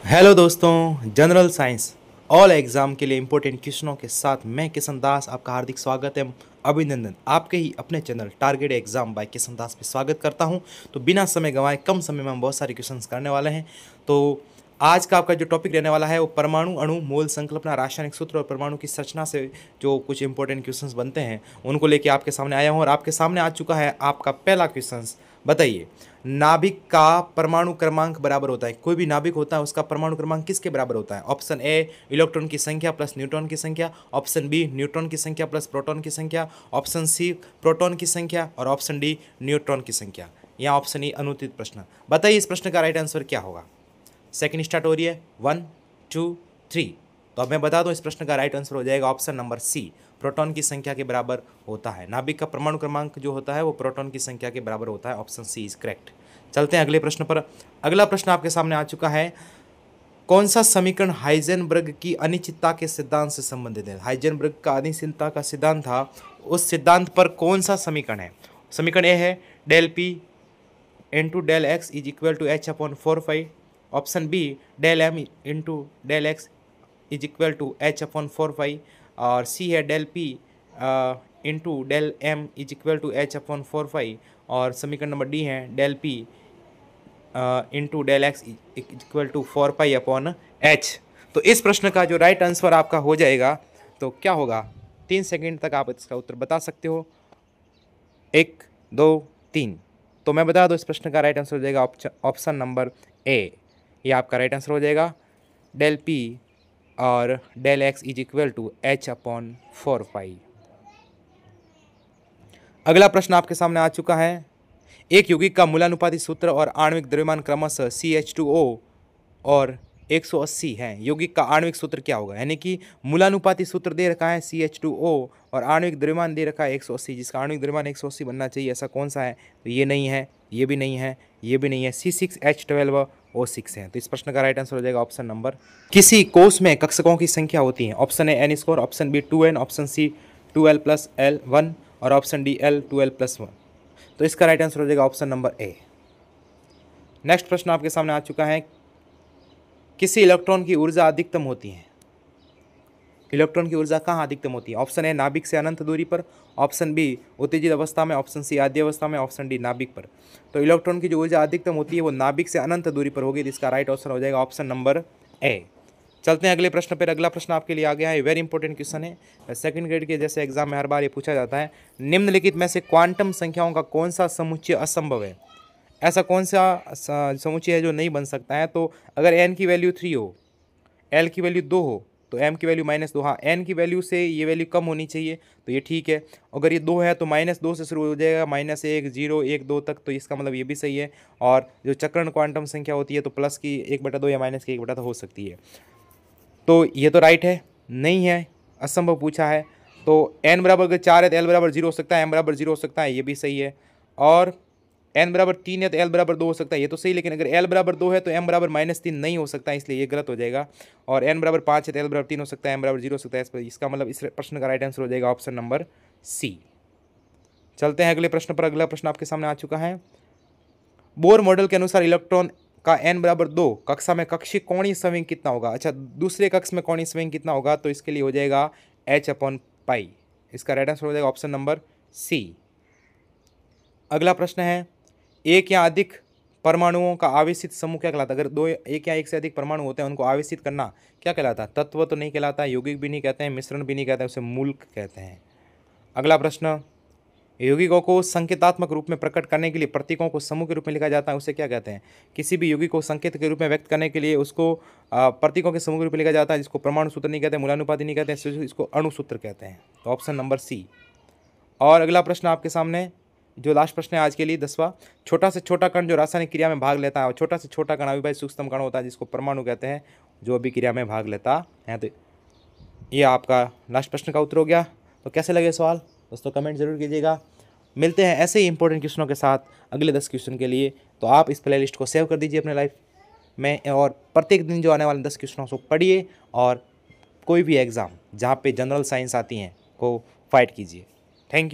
Hello दोस्तों, general science all exam के लिए इम्पोर्टेंट क्वेश्चनों के साथ मैं किशन दास आपका हार्दिक स्वागत है, अभिनंदन आपके ही अपने channel target exam by Kishan Das पे स्वागत करता हूं। तो बिना समय गंवाए कम समय में हम बहुत सारे क्वेश्चंस करने वाले हैं। तो आज का आपका जो टॉपिक रहने वाला है वो परमाणु, अणु, मोल, संकल्पना, रासायनिक सूत्र और परमाणु की संरचना से जो कुछ इंपॉर्टेंट क्वेश्चंस बनते हैं उनको लेके आपके सामने आया हूँ। और आपके सामने आ चुका है आपका पहला क्वेश्चन। बताइए, नाभिक का परमाणु क्रमांक बराबर होता है, कोई भी नाभिक होता है उसका परमाणु क्रमांक किसके बराबर होता है? ऑप्शन ए इलेक्ट्रॉन की संख्या प्लस न्यूट्रॉन की संख्या, ऑप्शन बी न्यूट्रॉन की संख्या प्लस प्रोटॉन की संख्या, ऑप्शन सी प्रोटॉन की संख्या और ऑप्शन डी न्यूट्रॉन की संख्या। यहाँ ऑप्शन ई अनुत्तरित प्रश्न। बताइए इस प्रश्न का राइट आंसर क्या होगा? सेकंड स्टार्ट हो रही है, 1 2 3। तो अब मैं बता दूं इस प्रश्न का राइट आंसर हो जाएगा ऑप्शन नंबर सी, प्रोटॉन की संख्या के बराबर होता है। नाभिक का परमाणु क्रमांक जो होता है वो प्रोटॉन की संख्या के बराबर होता है। Option C is correct. चलते हैं अगले प्रश्न पर। अगला प्रश्न आपके सामने आ चुका है। कौन सा समीकरण हाइजेनबर्ग की अनिश्चितता के सिद्धांत से संबंधित है? हाइजेनबर्ग का अनिश्चितता का सिद्धांत था, उस सिद्धांत पर कौन सा समीकरण है? समीकरण ए है del P into del X is equal to H upon 4 pi. Option B del M into del X is equal to H upon 4 pi. और सी है del P into del M is equal to H upon 4 pi. और समीकरण number D है del P into del X equal to 4 pi upon H. तो इस प्रश्न का जो राइट आंसर आपका हो जाएगा तो क्या होगा? 3 सेकंड तक आप इसका उत्तर बता सकते हो। 1 2 3। तो मैं बता दूं इस प्रश्न का राइट आंसर हो जाएगा ऑप्शन नंबर ए। ये आपका राइट आंसर हो जाएगा। डेल पी और del X is equal to H upon 4 pi. अगला प्रश्न आपके सामने आ चुका है। एक यौगिक का मूलानुपाती सूत्र और आणविक द्रव्यमान क्रमशः CH2O और 180 है। यौगिक का आणविक सूत्र क्या होगा? यानी कि मूलानुपाती सूत्र दे रखा है CH2O और आणविक द्रव्यमान दे रखा है 180, जिसका आणविक द्रव्यमान 180 बनना चाहिए। ऐसा कौन सा है? तो ये नहीं है, ये भी नहीं है, ये भी नहीं है। C6H12O6 है। तो इस प्रश्न का राइट आंसर हो जाएगा ऑप्शन नंबर। किसी कोष में कक्षकों की संख्या होती है। Option A n square, option B 2n, option C 2l plus L1 और option D L 2l plus 1। तो इसका राइट आंसर हो जाएगा ऑप्शन नंबर ए। नेक्स्ट प्रश्न आपके सामने आ चुका है। किसी इलेक्ट्रॉन की ऊर्जा अधिकतम होती है? इलेक्ट्रॉन की ऊर्जा कहाँ अधिकतम होती है? ऑप्शन ए नाभिक से अनंत दूरी पर, ऑप्शन बी उत्तेजित अवस्था में, ऑप्शन सी आद्य अवस्था में, ऑप्शन डी नाभिक पर। तो इलेक्ट्रॉन की जो ऊर्जा अधिकतम होती है वो नाभिक से अनंत दूरी पर होगी। इसका राइट आंसर हो जाएगा ऑप्शन नंबर ए। चलते हैं अगले प्रश्न पर। अगला प्रश्न आपके लिए आ गया है, वेरी इंपॉर्टेंट क्वेश्चन है। सेकंड ग्रेड के जैसे एग्जाम में हर बार ये पूछा जाता है। निम्नलिखित में से क्वांटम संख्याओं का कौन सा समुच्चय असंभव है? ऐसा कौन सा समुच्चय है जो नहीं बन सकता है? तो अगर n की वैल्यू 3 हो, l की वैल्यू 2 हो तो m की वैल्यू -2। हाँ, n की वैल्यू से ये वैल्यू कम होनी चाहिए तो ये ठीक है। अगर ये 2 है तो -2 से शुरू हो जाएगा, -1 0 1 2 तक, तो इसका मतलब ये भी सही है। और जो चक्रण क्वांटम संख्या होती है तो प्लस की 1/2 या माइनस की 1/2 हो सकती है। तो ये तो राइट है, नहीं है, असंभव पूछा है। तो n बराबर अगर 4 है तो l बराबर 0 हो सकता है, m बराबर 0 हो सकता है, ये भी सही है। और n बराबर 3 है तो l बराबर 2 हो सकता है, ये तो सही। लेकिन अगर l बराबर 2 है तो m बराबर -3 नहीं हो सकता, इसलिए ये गलत हो जाएगा। और n बराबर 5 है तो l बराबर 3 हो सकता है, m बराबर 0 हो सकता है। इसका मतलब इस प्रश्न का राइट आंसर हो जाएगा ऑप्शन नंबर सी। चलते हैं अगले प्रश्न पर। अगला प्रश्न आपके सामने आ चुका है। बोर मॉडल के अनुसार इलेक्ट्रॉन का n बराबर 2 कक्षा में कक्षीय कोणीय संवेग कितना होगा? अच्छा, दूसरे कक्ष में कोणीय संवेग कितना होगा? तो इसके लिए हो जाएगा h/पाई। इसका राइट आंसर हो जाएगा ऑप्शन नंबर सी। अगला प्रश्न है, एक या अधिक परमाणुओं का आवेशित समूह क्या कहलाता है? अगर एक या एक से अधिक परमाणु होते हैं उनको आवेशित करना क्या कहलाता है? तत्व तो नहीं कहलाता, यौगिक भी नहीं कहते हैं, मिश्रण भी नहीं कहते हैं, उसे मूलक कहते हैं। अगला प्रश्न, यौगिकों को संकेतात्मक रूप में प्रकट करने के लिए प्रतीकों को समूह के रूप में लिखा जाता है, उसे क्या कहते हैं? किसी भी यौगिक को संकेत के रूप में व्यक्त करने के लिए उसको प्रतीकों के समूह के रूप में लिखा जाता है, जिसको परमाणु सूत्र नहीं कहते, मूलानुपाती नहीं कहते हैं, इसको अणु सूत्र कहते हैं। तो ऑप्शन नंबर सी। और अगला प्रश्न आपके सामने, जो लास्ट प्रश्न है आज के लिए 10वां। छोटा से छोटा कण जो रासायनिक क्रिया में भाग लेता है, और छोटा से छोटा कण अविभाज्य सूक्ष्म कण होता है जिसको परमाणु कहते हैं, जो अभिक्रिया में भाग लेता है। तो ये आपका लास्ट प्रश्न का उत्तर हो गया। तो कैसे लगे सवाल दोस्तों, कमेंट जरूर कीजिएगा। मिलते हैं ऐसे ही इंपॉर्टेंट क्वेश्चनों के साथ अगले 10 क्वेश्चन के लिए। तो आप इस प्ले लिस्ट को सेव कर दीजिए अपने लाइफ में, और प्रत्येक दिन जो आने वाले 10 क्वेश्चनों को पढ़िए और कोई भी एग्ज़ाम जहाँ पे जनरल साइंस आती हैं को फाइट कीजिए। Thank you.